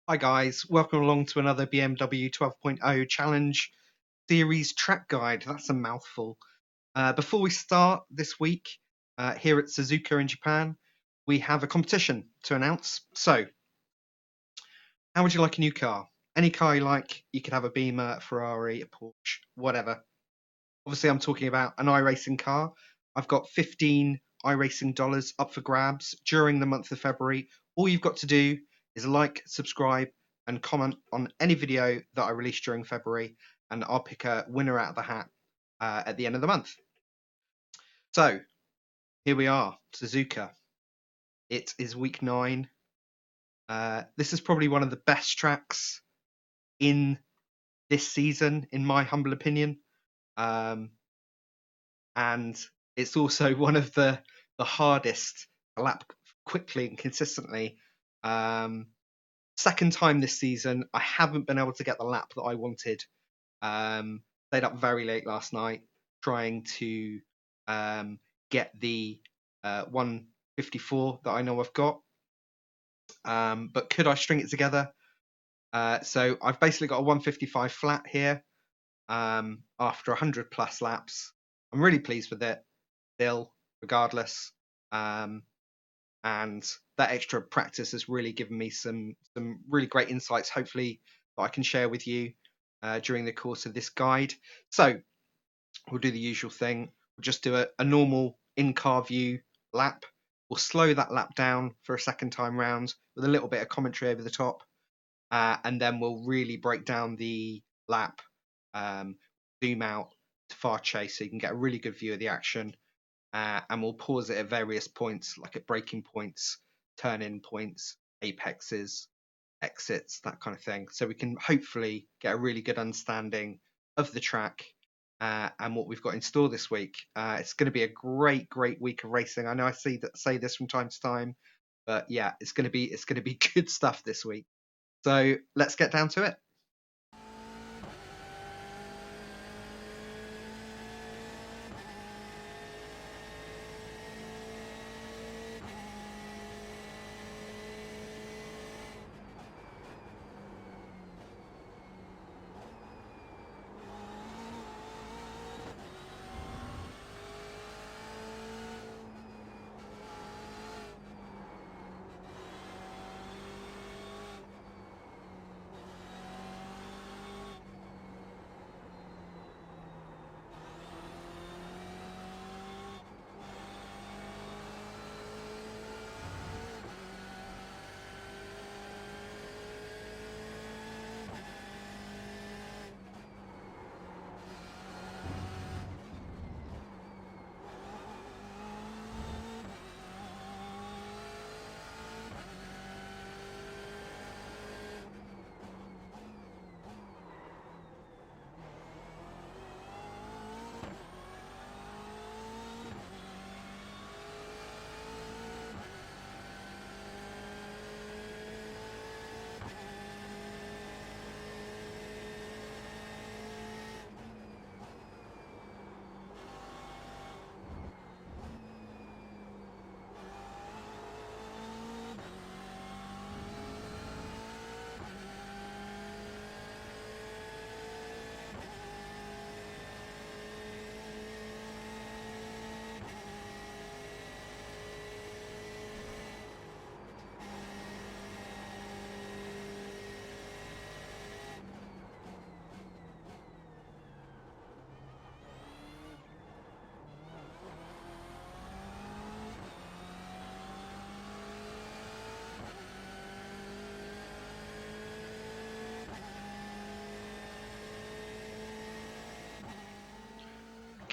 Hi guys, welcome along to another BMW 12.0 Challenge Series track guide. That's a mouthful. Before we start this week, here at Suzuka in Japan, we have a competition to announce. So, how would you like a new car? Any car you like, you could have a Beamer, a Ferrari, a Porsche, whatever. Obviously, I'm talking about an iRacing car. I've got 15 iRacing dollars up for grabs during the month of February. All you've got to do is like, subscribe, and comment on any video that I release during February, and I'll pick a winner out of the hat at the end of the month. So, here we are, Suzuka. It is week 9. This is probably one of the best tracks in this season, in my humble opinion. And it's also one of the hardest to lap quickly and consistently. Second time this season, I haven't been able to get the lap that I wanted. Stayed up very late last night trying to get the 154 that I know I've got. But could I string it together? So I've basically got a 155 flat here after 100 plus laps. I'm really pleased with it still, regardless. And that extra practice has really given me some really great insights, hopefully, that I can share with you during the course of this guide. So we'll do the usual thing. We'll just do a normal in-car view lap. We'll slow that lap down for a second time round with a little bit of commentary over the top. And then we'll really break down the lap, zoom out to far chase so you can get a really good view of the action. And we'll pause it at various points, like at braking points, turn-in points, apexes, exits, that kind of thing. So we can hopefully get a really good understanding of the track and what we've got in store this week. It's going to be a great week of racing. I know I say this from time to time, but yeah, it's going to be good stuff this week. So let's get down to it.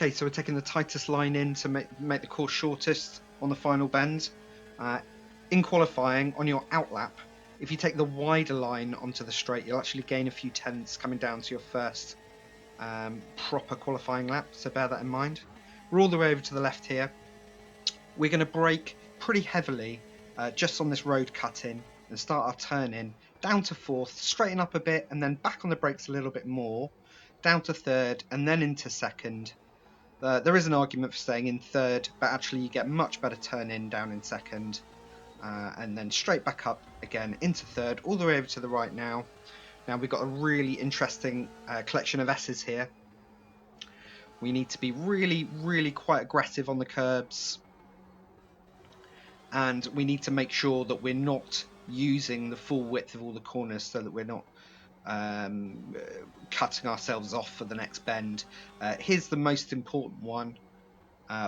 Okay, so we're taking the tightest line in to make the course shortest on the final bend. In qualifying, on your outlap, if you take the wider line onto the straight, you'll actually gain a few tenths coming down to your first proper qualifying lap, so bear that in mind. We're all the way over to the left here. We're going to brake pretty heavily just on this road cut-in and start our turn-in down to fourth, straighten up a bit, and then back on the brakes a little bit more, down to third, and then into second. There is an argument for staying in third, but actually you get much better turn-in down in second. and then straight back up again into third, all the way over to the right now. Now we've got a really interesting collection of S's here. We need to be really quite aggressive on the curbs, and we need to make sure that we're not using the full width of all the corners, so that we're not cutting ourselves off for the next bend. Here's the most important one.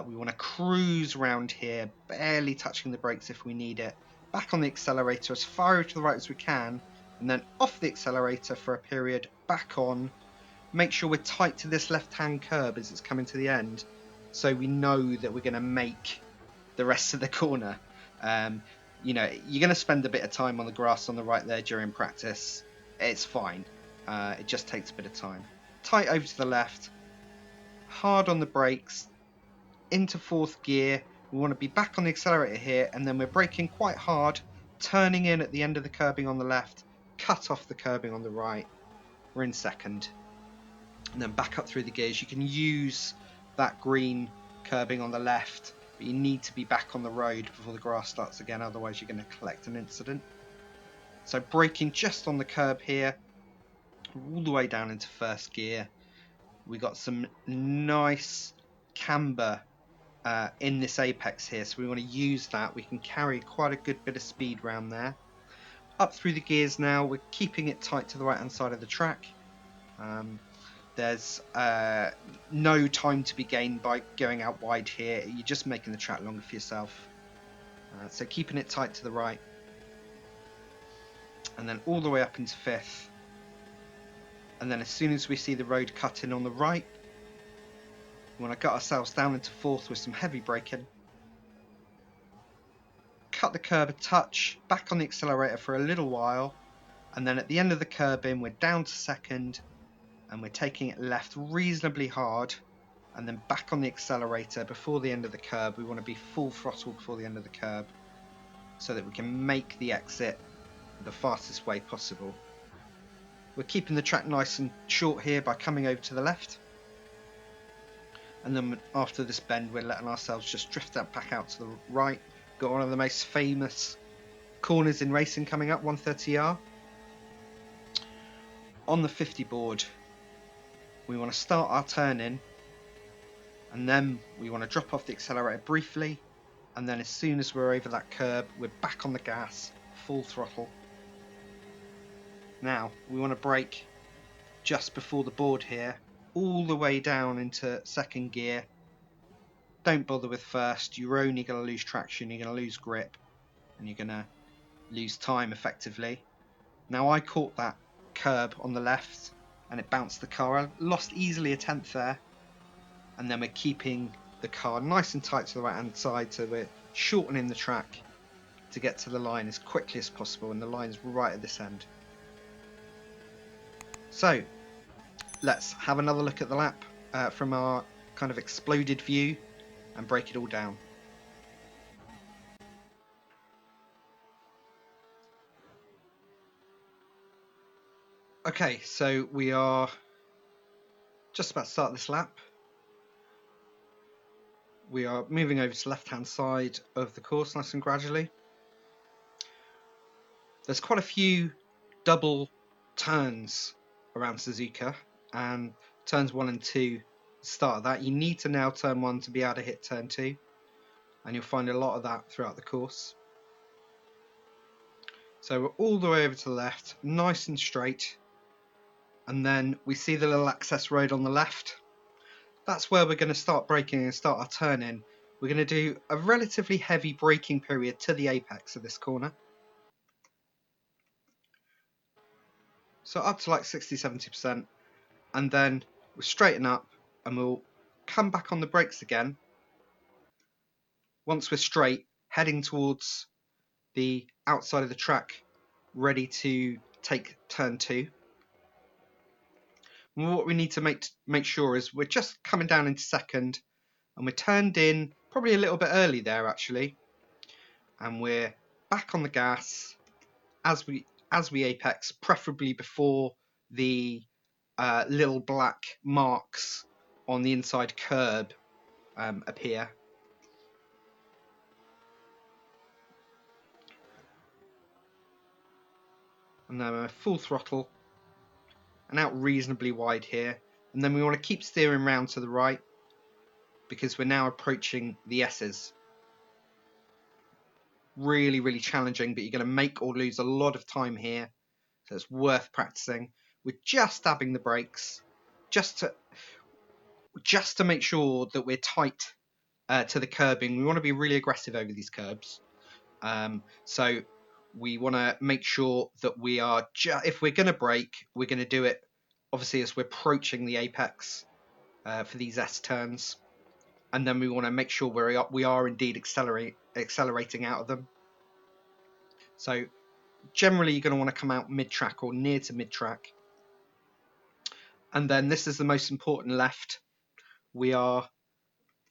We want to cruise around here, barely touching the brakes if we need it. Back on the accelerator as far over to the right as we can, and then off the accelerator for a period, back on. Make sure we're tight to this left-hand curb as it's coming to the end, so we know that we're going to make the rest of the corner. You know, you're going to spend a bit of time on the grass on the right there during practice. It's fine. It just takes a bit of time. Tight over to the left, hard on the brakes, into fourth gear. We want to be back on the accelerator here, and then we're braking quite hard, turning in at the end of the curbing on the left, cut off the curbing on the right. We're in second. And then back up through the gears. You can use that green curbing on the left, but you need to be back on the road before the grass starts again, otherwise you're going to collect an incident. So braking just on the curb here, all the way down into first gear. We got some nice camber in this apex here, so we want to use that. We can carry quite a good bit of speed around there. Up through the gears now, we're keeping it tight to the right hand side of the track. There's no time to be gained by going out wide here. You're just making the track longer for yourself. So keeping it tight to the right. And then all the way up into fifth. And then as soon as we see the road cut in on the right, we want to gut ourselves down into fourth with some heavy braking. Cut the curb a touch, back on the accelerator for a little while. And then at the end of the curb in, we're down to second. And we're taking it left reasonably hard, and then back on the accelerator before the end of the curb. We want to be full throttle before the end of the curb so that we can make the exit the fastest way possible. We're keeping the track nice and short here by coming over to the left, and then after this bend we're letting ourselves just drift back out to the right. Got one of the most famous corners in racing coming up, 130R. On the 50 board, we want to start our turn in, and then we want to drop off the accelerator briefly, and then as soon as we're over that curb, we're back on the gas, full throttle. Now, we want to brake just before the board here, all the way down into second gear. Don't bother with first. You're only going to lose traction, you're going to lose grip, and you're going to lose time effectively. Now, I caught that curb on the left, and it bounced the car. I lost easily a tenth there. And then we're keeping the car nice and tight to the right hand side, so we're shortening the track to get to the line as quickly as possible, and the line's right at this end. So let's have another look at the lap from our kind of exploded view and break it all down. Okay, so we are just about to start this lap. We are moving over to the left-hand side of the course nice and gradually. There's quite a few double turns around Suzuka, and turns 1 and 2 start of that. You need to nail turn 1 to be able to hit turn 2, and you'll find a lot of that throughout the course. So we're all the way over to the left, nice and straight, and then we see the little access road on the left. That's where we're going to start braking and start our turn in. We're going to do a relatively heavy braking period to the apex of this corner. So up to like 60-70%, and then we'll straighten up and we'll come back on the brakes again once we're straight, heading towards the outside of the track, ready to take turn 2. And what we need to make sure is we're just coming down into second, and we're turned in probably a little bit early there actually, and we're back on the gas as we apex, preferably before the little black marks on the inside curb appear. and then we're full throttle and out reasonably wide here, and then we want to keep steering round to the right because we're now approaching the S's. Really challenging, but you're going to make or lose a lot of time here, so it's worth practicing. We're just dabbing the brakes just to make sure that we're tight to the curbing. We want to be really aggressive over these curbs, so we want to make sure that we are if we're going to brake, we're going to do it obviously as we're approaching the apex for these S turns, and then we want to make sure we are indeed accelerating out of them. So generally you're going to want to come out mid-track or near to mid-track, and then this is the most important left. We are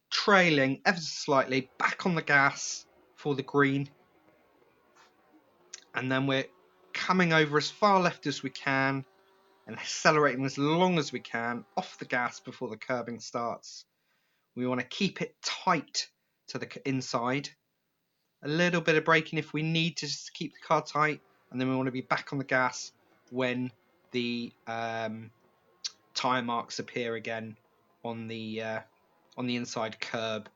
trailing ever so slightly back on the gas for the green, and then we're coming over as far left as we can and accelerating as long as we can off the gas before the curbing starts. We want to keep it tight to the inside, a little bit of braking if we need to just keep the car tight, and then we want to be back on the gas when the tyre marks appear again on the inside curb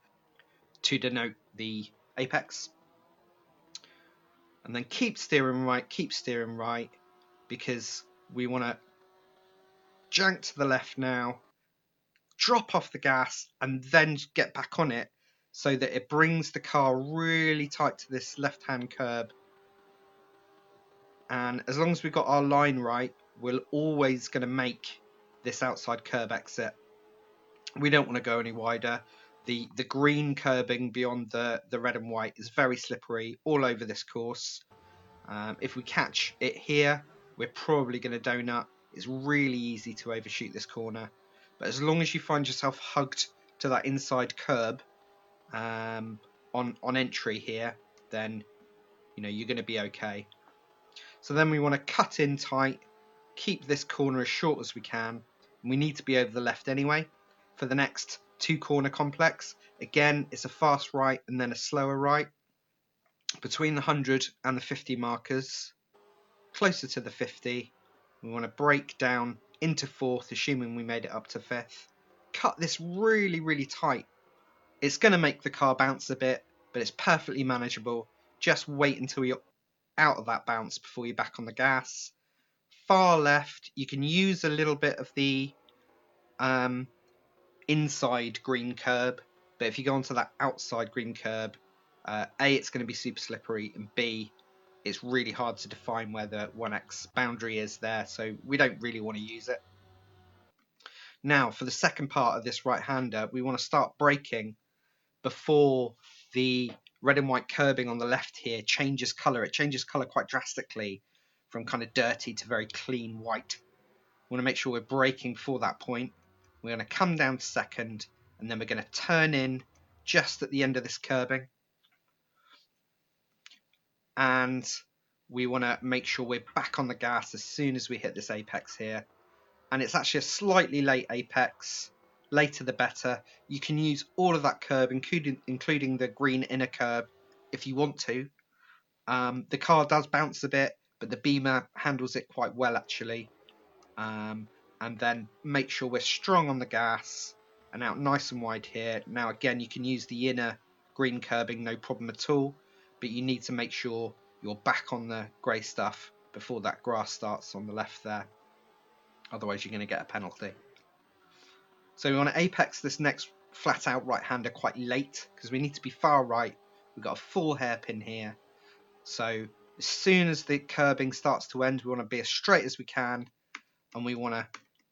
to denote the apex. And then keep steering right, because we want to jank to the left now, drop off the gas, and then get back on it so that it brings the car really tight to this left-hand curb. And as long as we've got our line right, we're always going to make this outside curb exit. We don't want to go any wider. The green curbing beyond the red and white is very slippery all over this course. If we catch it here, we're probably going to donut. It's really easy to overshoot this corner, but as long as you find yourself hugged to that inside curb on entry here, then you're going to be okay. So then we want to cut in tight, keep this corner as short as we can, and we need to be over the left anyway for the next 2-corner complex. Again, it's a fast right and then a slower right between the 100 and the 50 markers. Closer to the 50, we want to brake down into 4th, assuming we made it up to 5th. Cut this really tight. It's going to make the car bounce a bit, but it's perfectly manageable. Just wait until you're out of that bounce before you're back on the gas. Far left, you can use a little bit of the inside green curb, but if you go onto that outside green curb, A, it's going to be super slippery, and B, it's really hard to define where the 1x boundary is there, so we don't really want to use it. Now, for the second part of this right-hander, we want to start braking before the red and white curbing on the left here changes colour. It changes colour quite drastically from kind of dirty to very clean white. We want to make sure we're braking before that point. We're going to come down to second, and then we're going to turn in just at the end of this curbing. And we want to make sure we're back on the gas as soon as we hit this apex here. And it's actually a slightly late apex. Later the better. You can use all of that curb, including the green inner curb, if you want to. The car does bounce a bit, but the Beamer handles it quite well actually. And then make sure we're strong on the gas and out nice and wide here. Now again, you can use the inner green curbing, no problem at all, but you need to make sure you're back on the grey stuff before that grass starts on the left there. Otherwise you're going to get a penalty. So we want to apex this next flat out right-hander quite late because we need to be far right. We've got a full hairpin here. So as soon as the curbing starts to end, we want to be as straight as we can, and we want to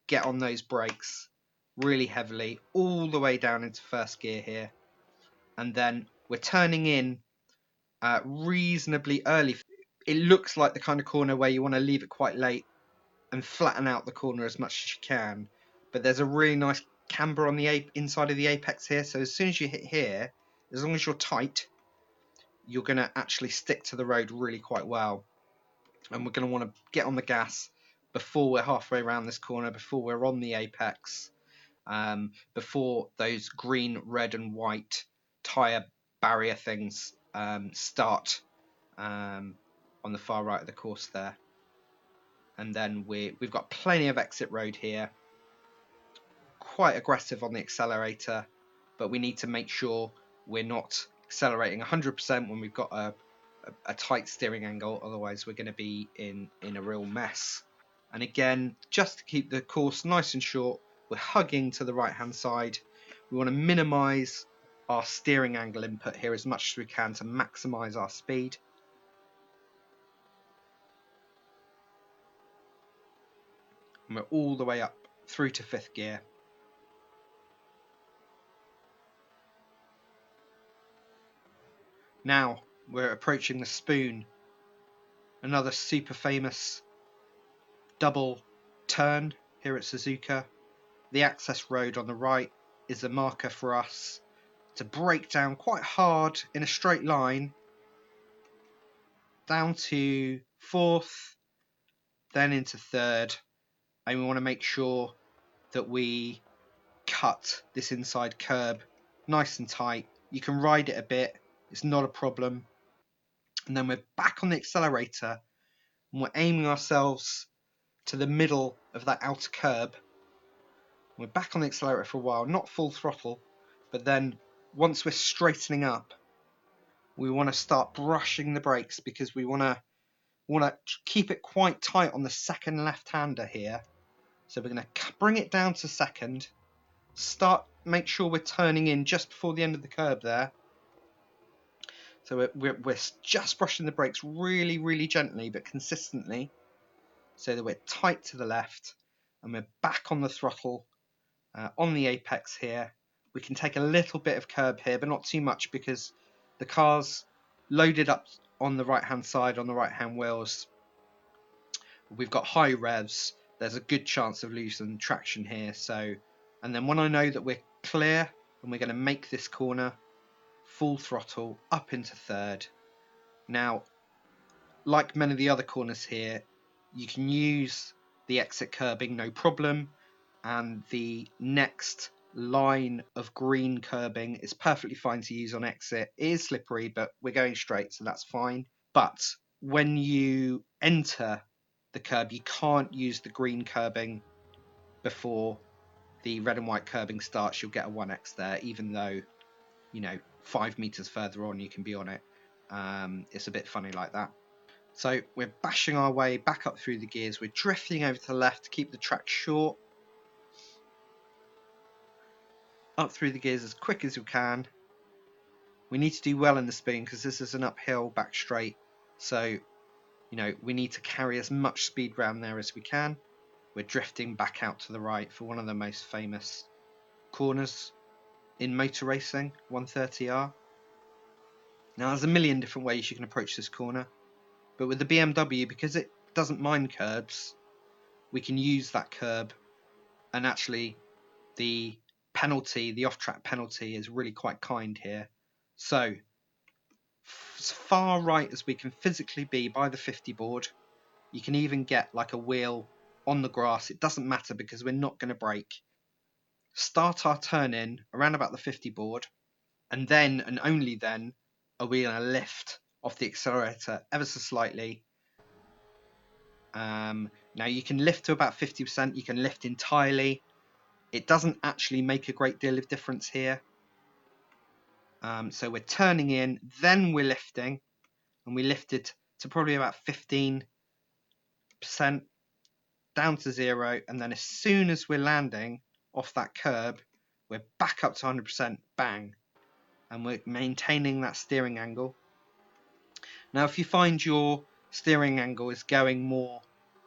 get on those brakes really heavily all the way down into first gear here. And then we're turning in reasonably early. It looks like the kind of corner where you want to leave it quite late and flatten out the corner as much as you can, but there's a really nice camber on the inside of the apex here, so as soon as you hit here, as long as you're tight, you're going to actually stick to the road really quite well. And we're going to want to get on the gas before we're halfway around this corner, before we're on the apex, before those green, red and white tyre barrier things start on the far right of the course there. and then we've got plenty of exit road here. Quite aggressive on the accelerator, but we need to make sure we're not accelerating 100% when we've got a tight steering angle, otherwise we're going to be in a real mess. And again, just to keep the course nice and short, we're hugging to the right hand side. We want to minimize our steering angle input here as much as we can to maximize our speed. And we're all the way up through to 5th gear. Now we're approaching the spoon, another super famous double turn here at Suzuka. The access road on the right is a marker for us to brake down quite hard in a straight line down to 4th, then into 3rd, and we want to make sure that we cut this inside curb nice and tight. You can ride it a bit, it's not a problem. And then we're back on the accelerator and we're aiming ourselves to the middle of that outer curb. We're back on the accelerator for a while, not full throttle, but then once we're straightening up, we want to start brushing the brakes because we want to keep it quite tight on the second left-hander here. So we're going to bring it down to 2nd, make sure we're turning in just before the end of the curb there. So we're just brushing the brakes really, really gently but consistently so that we're tight to the left, and we're back on the throttle on the apex here. We can take a little bit of curb here, but not too much because the car's loaded up on the right hand side, on the right hand wheels. We've got high revs. There's a good chance of losing traction here. So, and then when I know that we're clear and we're going to make this corner, full throttle up into 3rd. Now, like many of the other corners here, you can use the exit curbing no problem, and the next line of green curbing is perfectly fine to use on exit. It is slippery, but we're going straight, so that's fine. But when you enter the curb, you can't use the green curbing before the red and white curbing starts. You'll get a 1x there, even though, 5 meters further on you can be on it. It's a bit funny like that. So we're bashing our way back up through the gears. We're drifting over to the left to keep the track short. Up through the gears as quick as we can. We need to do well in the spoon because this is an uphill back straight. So, we need to carry as much speed round there as we can. We're drifting back out to the right for one of the most famous corners in motor racing, 130R. Now, there's a million different ways you can approach this corner, but with the BMW, because it doesn't mind curbs, we can use that curb, and actually the penalty, the off-track penalty, is really quite kind here. So, as far right as we can physically be by the 50 board, you can even get like a wheel on the grass. It doesn't matter because we're not going to brake. Start our turn in around about the 50 board, and then and only then are we going to lift off the accelerator ever so slightly. Now you can lift to about 50%, you can lift entirely. It doesn't actually make a great deal of difference here. So we're turning in, then we're lifting, and we lifted to probably about 15% down to 0, and then as soon as we're landing off that curb, we're back up to 100%, bang, and we're maintaining that steering angle. Now, if you find your steering angle is going more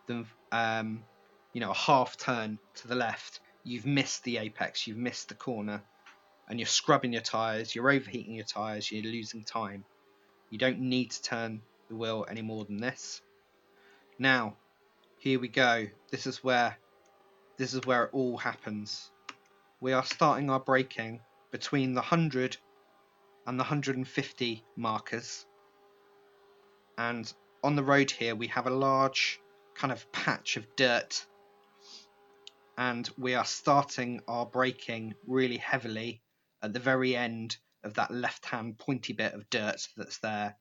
than a half turn to the left, you've missed the apex, you've missed the corner, and you're scrubbing your tyres, you're overheating your tyres, you're losing time. You don't need to turn the wheel any more than this. Now, here we go. This is where it all happens. We are starting our braking between the 100 and the 150 markers. And on the road here, we have a large kind of patch of dirt. And we are starting our braking really heavily at the very end of that left-hand pointy bit of dirt that's there.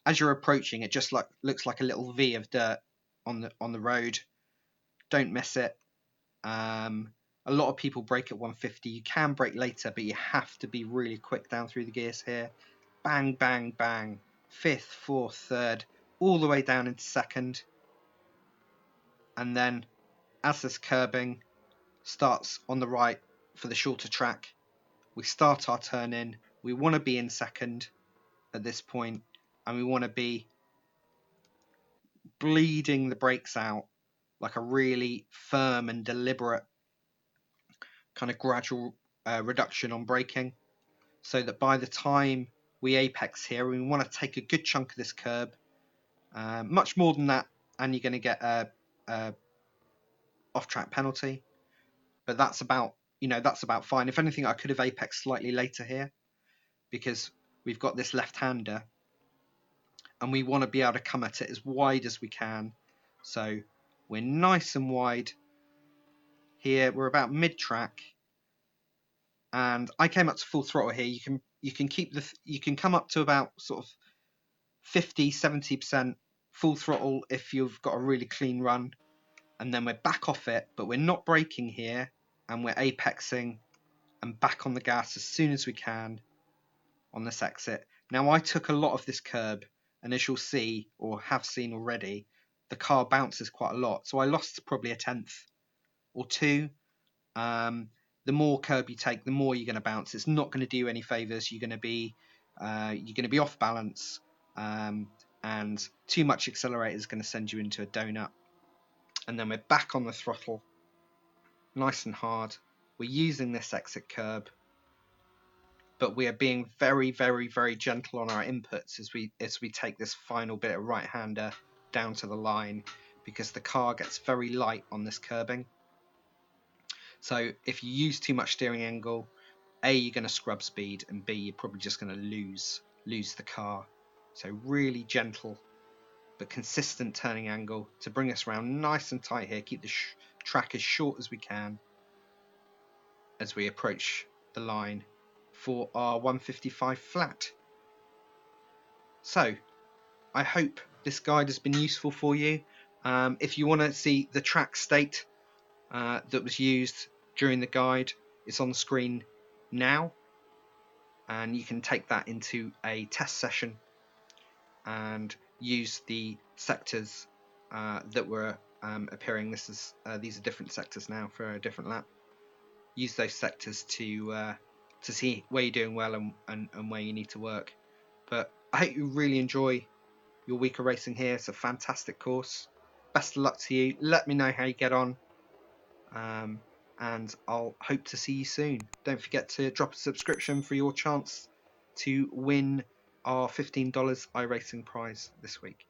As you're approaching, it just looks like a little V of dirt on the road. don't miss it. A lot of people brake at 150. You can brake later, but you have to be really quick down through the gears here. Bang, bang, bang. 5th, 4th, 3rd, all the way down into 2nd. And then as this curbing starts on the right for the shorter track, we start our turn in. We want to be in 2nd at this point, and we want to be bleeding the brakes out like a really firm and deliberate kind of gradual reduction on braking, so that by the time we apex here, we want to take a good chunk of this curb, much more than that, and you're going to get a off-track penalty. But that's about, that's about fine. If anything, I could have apexed slightly later here, because we've got this left-hander, and we want to be able to come at it as wide as we can. So we're nice and wide here. We're about mid-track, and I came up to full throttle here. You can come up to about sort of 50-70% full throttle if you've got a really clean run, and then we're back off it, but we're not braking here, and we're apexing and back on the gas as soon as we can on this exit. Now, I took a lot of this curb, and as you'll see, or have seen already, the car bounces quite a lot, so I lost probably a 1/10 or 2. The more curb you take, the more you're going to bounce. It's not going to do you any favors. You're going to be off balance, and too much accelerator is going to send you into a donut. And then we're back on the throttle, nice and hard. We're using this exit curb, but we are being very, very, very gentle on our inputs as we take this final bit of right-hander down to the line, because the car gets very light on this curbing. So if you use too much steering angle, A, you're going to scrub speed, and B, you're probably just going to lose the car. So really gentle but consistent turning angle to bring us around nice and tight here. Keep the track as short as we can as we approach the line for our 155 flat. So I hope this guide has been useful for you. If you want to see the track state that was used during the guide, it's on the screen now, and you can take that into a test session and use the sectors that were appearing. These are different sectors now for a different lap. Use those sectors to see where you're doing well and where you need to work. But I hope you really enjoy your week of racing here. It's a fantastic course. Best of luck to you. Let me know how you get on. And I'll hope to see you soon. Don't forget to drop a subscription for your chance to win our $15 iRacing prize this week.